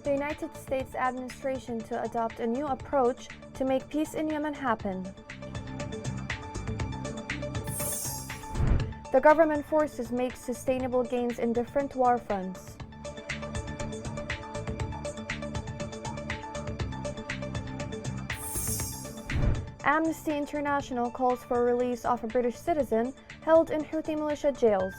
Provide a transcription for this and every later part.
the United States administration to adopt a new approach to make peace in Yemen happen. The government forces make sustainable gains in different war fronts. Amnesty International calls for release of a British citizen held in Houthi militia jails.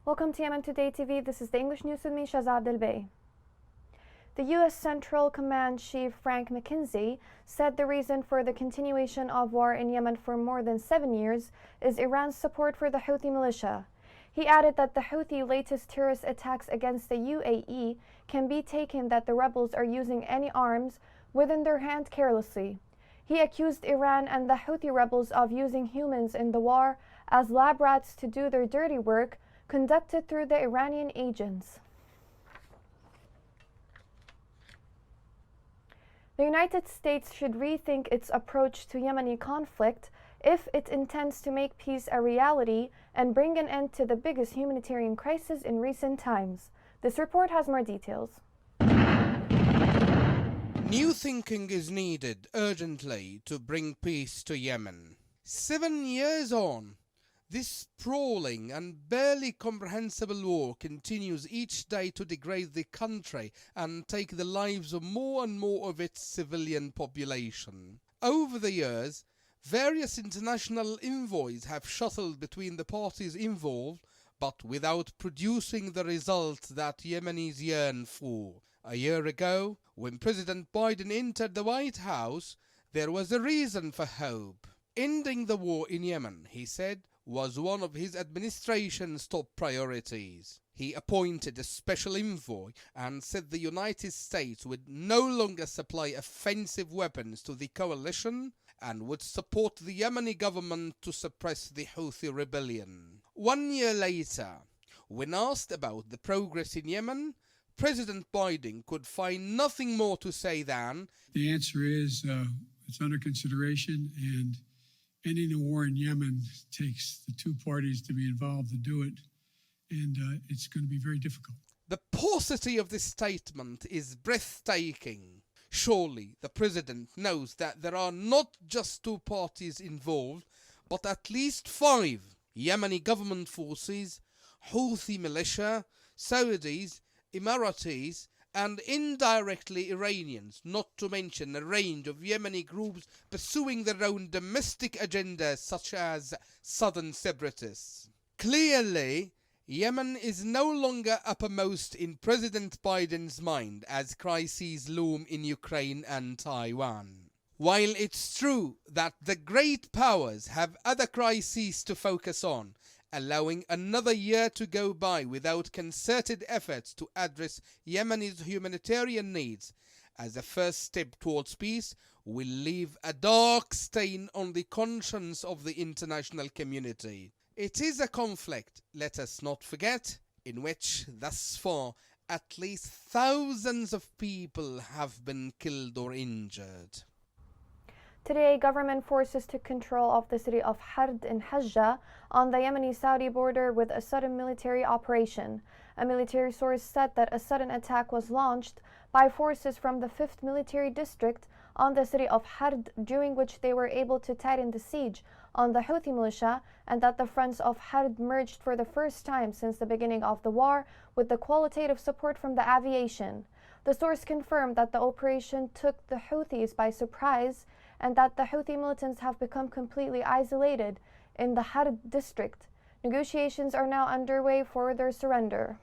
Welcome to Yemen Today TV. This is the English news with me, Shazad Al-Bey. The U.S. Central Command Chief Frank McKenzie said the reason for the continuation of war in Yemen for more than 7 years is Iran's support for the Houthi militia. He added that the Houthi latest terrorist attacks against the UAE can be taken that the rebels are using any arms within their hand carelessly. He accused Iran and the Houthi rebels of using humans in the war as lab rats to do their dirty work conducted through the Iranian agents. The United States should rethink its approach to Yemeni conflict if it intends to make peace a reality and bring an end to the biggest humanitarian crisis in recent times. This report has more details. New thinking is needed urgently to bring peace to Yemen. 7 years on, this sprawling and barely comprehensible war continues each day to degrade the country and take the lives of more and more of its civilian population. Over the years, various international envoys have shuttled between the parties involved, but without producing the results that Yemenis yearn for. A year ago, when President Biden entered the White House, there was a reason for hope. Ending the war in Yemen, he said, was one of his administration's top priorities. He appointed a special envoy and said the United States would no longer supply offensive weapons to the coalition and would support the Yemeni government to suppress the Houthi rebellion. 1 year later, when asked about the progress in Yemen, President Biden could find nothing more to say than, "The answer is it's under consideration, and ending the war in Yemen takes the two parties to be involved to do it, and it's going to be very difficult." The paucity of this statement is breathtaking. Surely the president knows that there are not just two parties involved, but at least 5: Yemeni government forces, Houthi militia, Saudis, Emiratis, and indirectly Iranians, not to mention a range of Yemeni groups pursuing their own domestic agendas such as southern separatists. Clearly, Yemen is no longer uppermost in President Biden's mind as crises loom in Ukraine and Taiwan. While it's true that the great powers have other crises to focus on, allowing another year to go by without concerted efforts to address Yemen's humanitarian needs as a first step towards peace will leave a dark stain on the conscience of the international community. It is a conflict, let us not forget, in which thus far at least thousands of people have been killed or injured. Today, government forces took control of the city of Hard in Hajjah on the Yemeni-Saudi border with a sudden military operation. A military source said that a sudden attack was launched by forces from the 5th Military District on the city of Hard, during which they were able to tighten the siege on the Houthi militia, and that the fronts of Hard merged for the first time since the beginning of the war with the qualitative support from the aviation. The source confirmed that the operation took the Houthis by surprise and that the Houthi militants have become completely isolated in the Hard district. Negotiations are now underway for their surrender.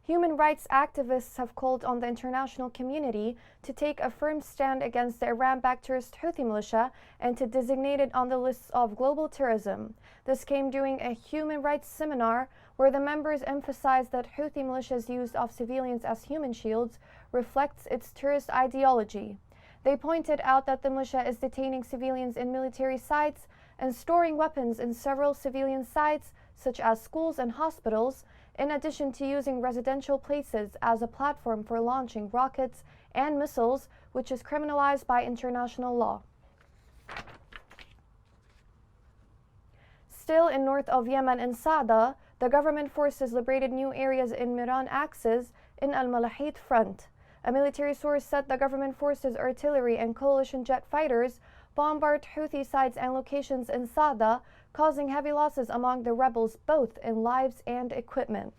Human rights activists have called on the international community to take a firm stand against the Iran-backed terrorist Houthi militia and to designate it on the lists of global terrorism. This came during a human rights seminar where the members emphasized that Houthi militia's use of civilians as human shields reflects its terrorist ideology. They pointed out that the militia is detaining civilians in military sites and storing weapons in several civilian sites, such as schools and hospitals, in addition to using residential places as a platform for launching rockets and missiles, which is criminalized by international law. Still in north of Yemen in Sa'da, the government forces liberated new areas in Miran axis in Al-Malahit front. A military source said the government forces artillery and coalition jet fighters bombard Houthi sites and locations in Sa'da, causing heavy losses among the rebels both in lives and equipment.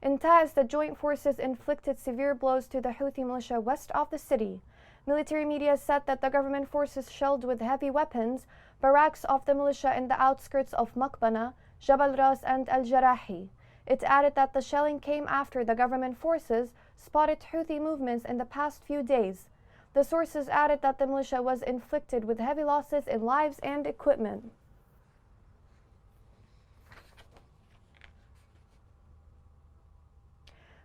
In Taiz, the joint forces inflicted severe blows to the Houthi militia west of the city. Military media said that the government forces shelled with heavy weapons barracks of the militia in the outskirts of Makbana, Jabal Ras and Al-Jarahi. It added that the shelling came after the government forces spotted Houthi movements in the past few days. The sources added that the militia was inflicted with heavy losses in lives and equipment.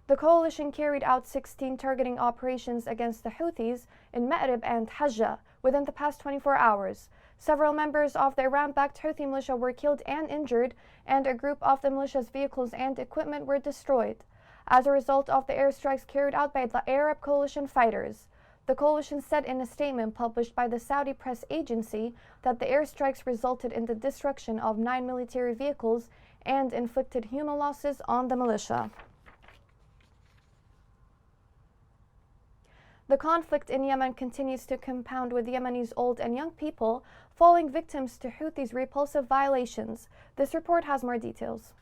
The coalition carried out 16 targeting operations against the Houthis in Ma'rib and Hajjah within the past 24 hours. Several members of the Iran-backed Houthi militia were killed and injured, and a group of the militia's vehicles and equipment were destroyed as a result of the airstrikes carried out by the Arab coalition fighters. The coalition said in a statement published by the Saudi press agency that the airstrikes resulted in the destruction of 9 military vehicles and inflicted human losses on the militia. The conflict in Yemen continues to compound, with Yemenis old and young people falling victims to Houthis' repulsive violations. This report has more details.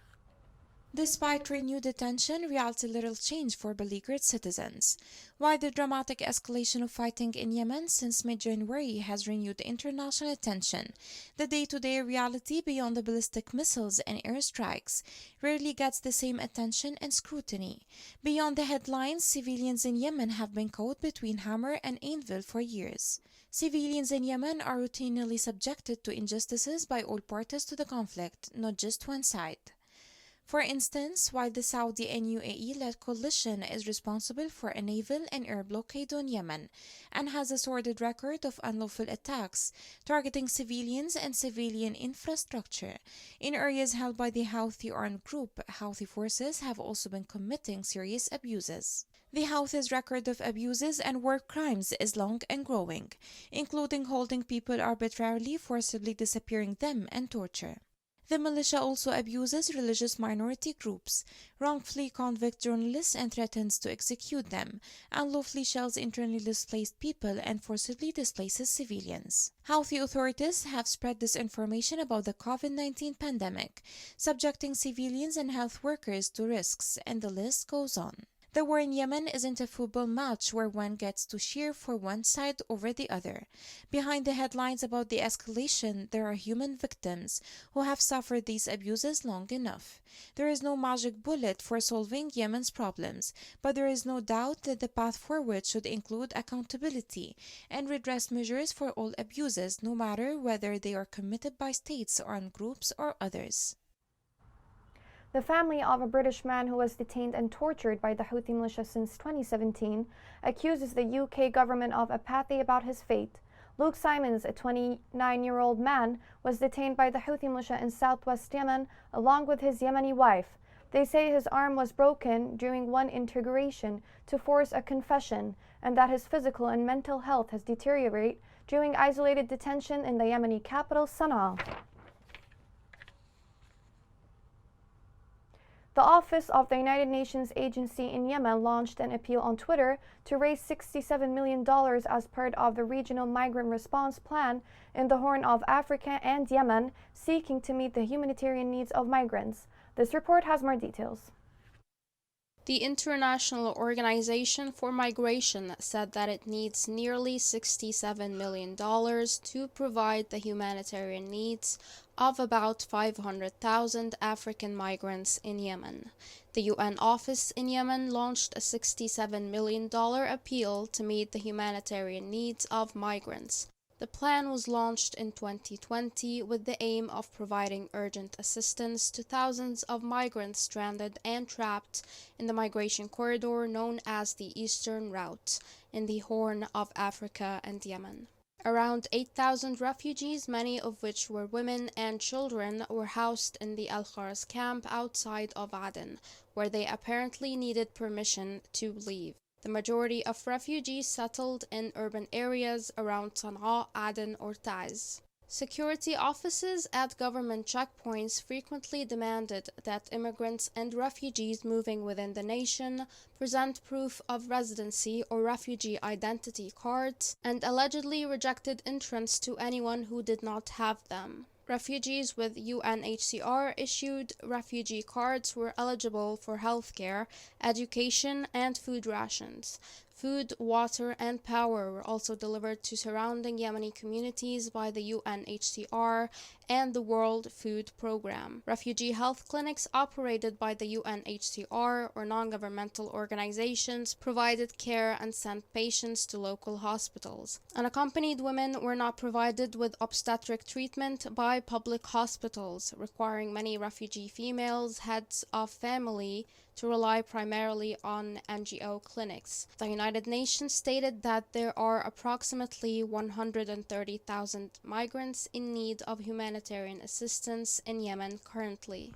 Despite renewed attention, reality little changed for beleaguered citizens. While the dramatic escalation of fighting in Yemen since mid-January has renewed international attention, the day-to-day reality beyond the ballistic missiles and airstrikes rarely gets the same attention and scrutiny. Beyond the headlines, civilians in Yemen have been caught between hammer and anvil for years. Civilians in Yemen are routinely subjected to injustices by all parties to the conflict, not just one side. For instance, while the Saudi and UAE-led coalition is responsible for a naval and air blockade on Yemen and has a sordid record of unlawful attacks targeting civilians and civilian infrastructure in areas held by the Houthi armed group, Houthi forces have also been committing serious abuses. The Houthis' record of abuses and war crimes is long and growing, including holding people arbitrarily, forcibly disappearing them, and torture. The militia also abuses religious minority groups, wrongfully convicts journalists and threatens to execute them, unlawfully shells internally displaced people and forcibly displaces civilians. Houthi authorities have spread disinformation about the COVID-19 pandemic, subjecting civilians and health workers to risks, and the list goes on. The war in Yemen isn't a football match where one gets to cheer for one side over the other. Behind the headlines about the escalation, there are human victims who have suffered these abuses long enough. There is no magic bullet for solving Yemen's problems, but there is no doubt that the path forward should include accountability and redress measures for all abuses, no matter whether they are committed by states, armed groups, or others. The family of a British man who was detained and tortured by the Houthi militia since 2017 accuses the UK government of apathy about his fate. Luke Simons, a 29-year-old man, was detained by the Houthi militia in southwest Yemen along with his Yemeni wife. They say his arm was broken during one interrogation to force a confession, and that his physical and mental health has deteriorated during isolated detention in the Yemeni capital, Sana'a. The Office of the United Nations Agency in Yemen launched an appeal on Twitter to raise $67 million as part of the regional migrant response plan in the Horn of Africa and Yemen, seeking to meet the humanitarian needs of migrants. This report has more details. The International Organization for Migration said that it needs nearly $67 million to provide the humanitarian needs of about 500,000 African migrants in Yemen. The UN office in Yemen launched a $67 million appeal to meet the humanitarian needs of migrants. The plan was launched in 2020 with the aim of providing urgent assistance to thousands of migrants stranded and trapped in the migration corridor known as the Eastern Route in the Horn of Africa and Yemen. Around 8,000 refugees, many of which were women and children, were housed in the Al-Khars camp outside of Aden, where they apparently needed permission to leave. The majority of refugees settled in urban areas around Sana'a, Aden, or Taiz. Security offices at government checkpoints frequently demanded that immigrants and refugees moving within the nation present proof of residency or refugee identity cards, and allegedly rejected entrance to anyone who did not have them. Refugees with UNHCR issued refugee cards were eligible for healthcare, education, and food rations. Food, water, and power were also delivered to surrounding Yemeni communities by the UNHCR and the World Food Programme. Refugee health clinics operated by the UNHCR or non-governmental organizations provided care and sent patients to local hospitals. Unaccompanied women were not provided with obstetric treatment by public hospitals, requiring many refugee females, heads of family, to rely primarily on NGO clinics. The United Nations stated that there are approximately 130,000 migrants in need of humanitarian assistance in Yemen currently.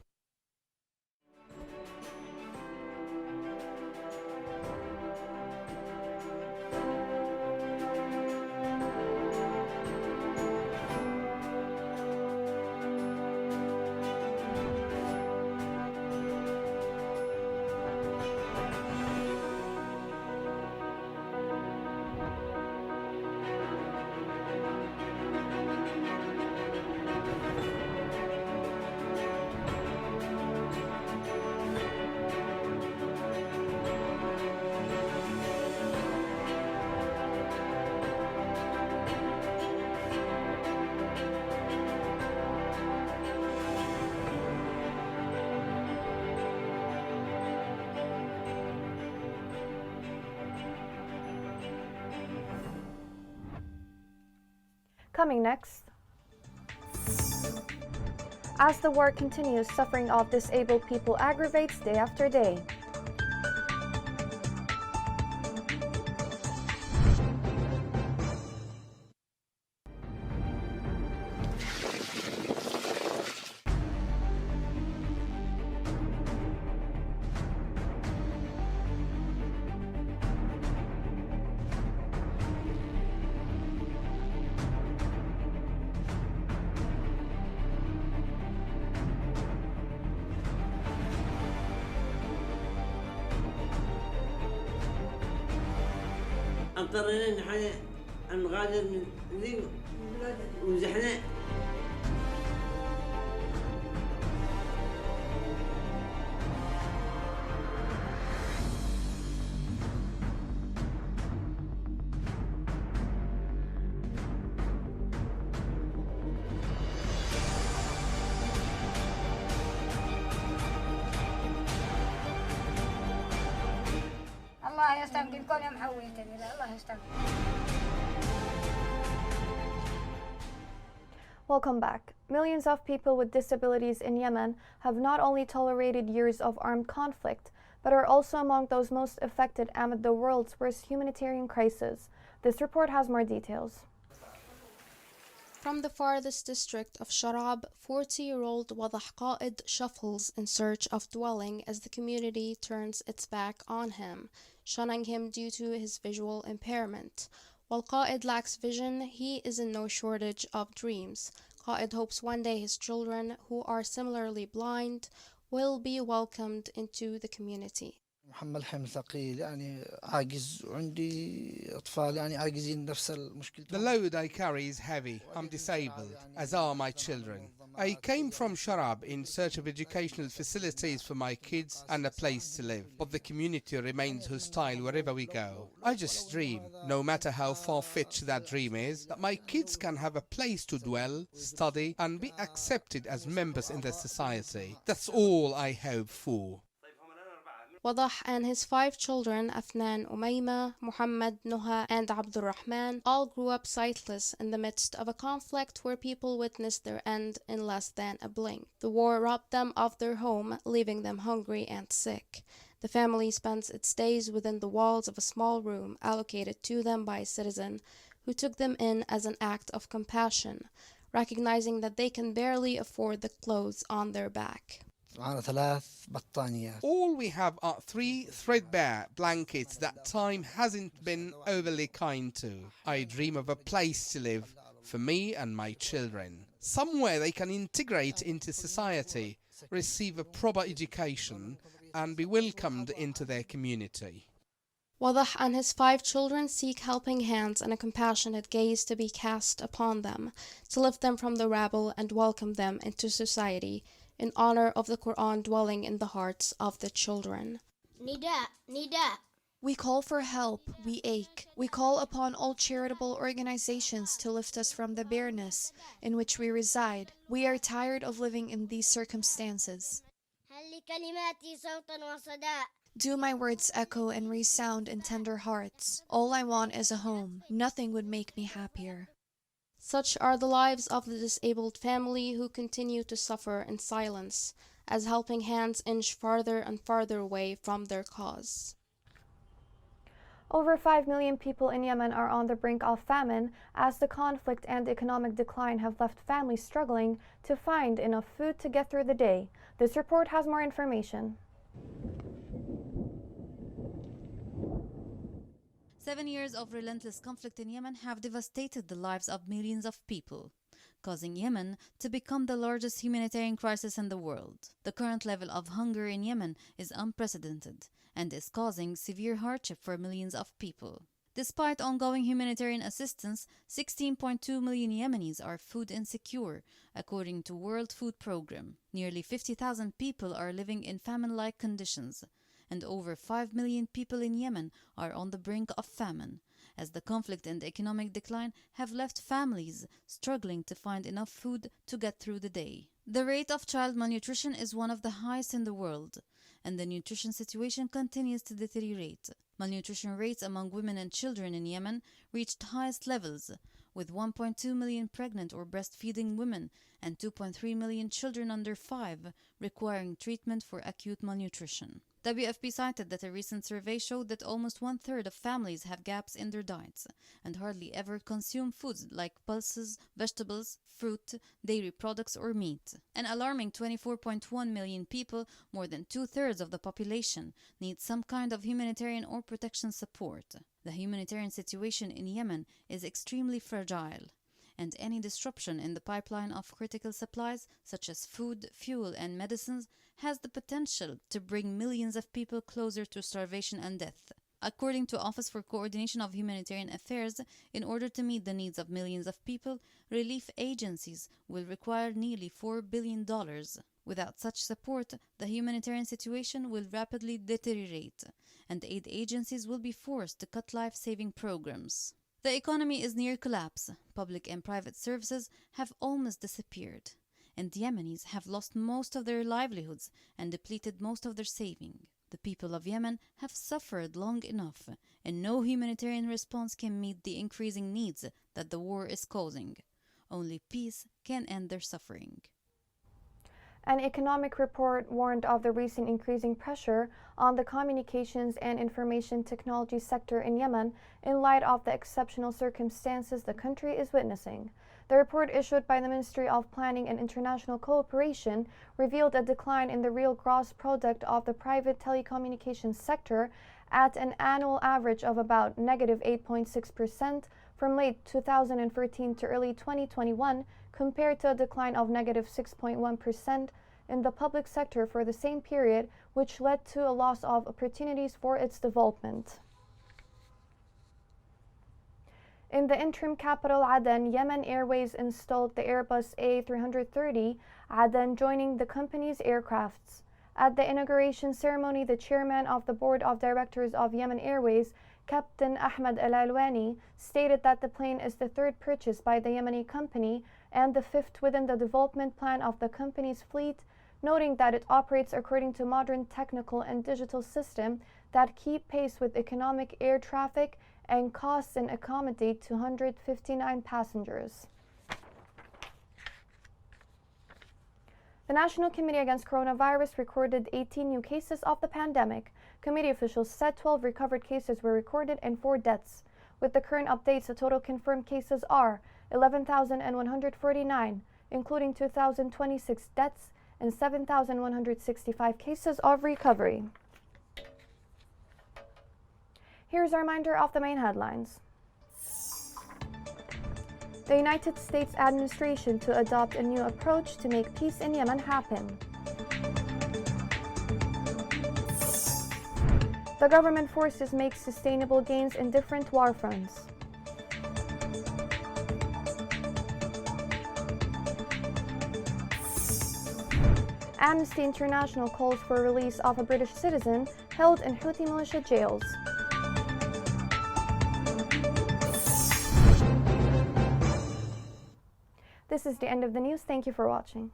Coming next. As the war continues, suffering of disabled people aggravates day after day. اضطرينا أن نغادر من ذي وزحنا. الله يستنقذكم يا محويتني الله يستنقذ. Welcome back. Millions of people with disabilities in Yemen have not only tolerated years of armed conflict, but are also among those most affected amid the world's worst humanitarian crisis. This report has more details. From the farthest district of Sharab, 40-year-old Wadah Qaid shuffles in search of dwelling as the community turns its back on him, shunning him due to his visual impairment. While Qaid lacks vision, he is in no shortage of dreams. Qaid hopes one day his children, who are similarly blind, will be welcomed into the community. محمل حمل ثقيل يعني عاجز وعندي أطفال يعني عاجزين نفس المشكلة. The load I carry is heavy. I'm disabled, as are my children. I came from Sharab in search of educational facilities for my kids and a place to live, but the community remains hostile wherever we go. I just dream, no matter how far-fetched that dream is, that my kids can have a place to dwell, study, and be accepted as members in the society. That's all I hope for. Wadah and his 5 children, Afnan, Umayma, Muhammad, Nuha, and Abdul Rahman, all grew up sightless in the midst of a conflict where people witnessed their end in less than a blink. The war robbed them of their home, leaving them hungry and sick. The family spends its days within the walls of a small room allocated to them by a citizen who took them in as an act of compassion, recognizing that they can barely afford the clothes on their back. All we have are 3 threadbare blankets that time hasn't been overly kind to. I dream of a place to live, for me and my children. Somewhere they can integrate into society, receive a proper education, and be welcomed into their community. Wadah and his 5 children seek helping hands and a compassionate gaze to be cast upon them, to lift them from the rabble and welcome them into society, in honor of the Quran dwelling in the hearts of the children. Nida. We call for help, we ache. We call upon all charitable organizations to lift us from the bareness in which we reside. We are tired of living in these circumstances. Do my words echo and resound in tender hearts? All I want is a home. Nothing would make me happier. Such are the lives of the disabled family who continue to suffer in silence, as helping hands inch farther and farther away from their cause. Over 5 million people in Yemen are on the brink of famine as the conflict and economic decline have left families struggling to find enough food to get through the day. This report has more information. 7 years of relentless conflict in Yemen have devastated the lives of millions of people, causing Yemen to become the largest humanitarian crisis in the world. The current level of hunger in Yemen is unprecedented and is causing severe hardship for millions of people. Despite ongoing humanitarian assistance, 16.2 million Yemenis are food insecure, according to World Food Programme. Nearly 50,000 people are living in famine-like conditions, and over 5 million people in Yemen are on the brink of famine, as the conflict and economic decline have left families struggling to find enough food to get through the day. The rate of child malnutrition is one of the highest in the world, and the nutrition situation continues to deteriorate. Malnutrition rates among women and children in Yemen reached highest levels, with 1.2 million pregnant or breastfeeding women and 2.3 million children under 5 requiring treatment for acute malnutrition. WFP cited that a recent survey showed that almost 1/3 of families have gaps in their diets and hardly ever consume foods like pulses, vegetables, fruit, dairy products, or meat. An alarming 24.1 million people, more than 2/3 of the population, need some kind of humanitarian or protection support. The humanitarian situation in Yemen is extremely fragile, and any disruption in the pipeline of critical supplies, such as food, fuel, and medicines, has the potential to bring millions of people closer to starvation and death. According to Office for Coordination of Humanitarian Affairs, in order to meet the needs of millions of people, relief agencies will require nearly $4 billion. Without such support, the humanitarian situation will rapidly deteriorate, and aid agencies will be forced to cut life-saving programs. The economy is near collapse. Public and private services have almost disappeared, and Yemenis have lost most of their livelihoods and depleted most of their saving. The people of Yemen have suffered long enough, and no humanitarian response can meet the increasing needs that the war is causing. Only peace can end their suffering. An economic report warned of the recent increasing pressure on the communications and information technology sector in Yemen in light of the exceptional circumstances the country is witnessing. The report issued by the Ministry of Planning and International Cooperation revealed a decline in the real gross product of the private telecommunications sector at an annual average of about negative 8.6% from late 2013 to early 2021, compared to a decline of negative 6.1% in the public sector for the same period, which led to a loss of opportunities for its development. In the interim capital Aden, Yemen Airways installed the Airbus A330 Aden, joining the company's aircrafts. At the inauguration ceremony, the chairman of the board of directors of Yemen Airways, Captain Ahmed Al Alwani, stated that the plane is the third purchase by the Yemeni company and the fifth within the development plan of the company's fleet, noting that it operates according to modern technical and digital systems that keep pace with economic air traffic and costs and accommodate 259 passengers. The National Committee Against Coronavirus recorded 18 new cases of the pandemic. Committee officials said 12 recovered cases were recorded and 4 deaths. With the current updates, the total confirmed cases are 11,149, including 2,026 deaths and 7,165 cases of recovery. Here's a reminder of the main headlines. the United States administration to adopt a new approach to make peace in Yemen happen. The government forces make sustainable gains in different war fronts. Amnesty International calls for release of a British citizen held in Houthi militia jails. This is the end of the news. Thank you for watching.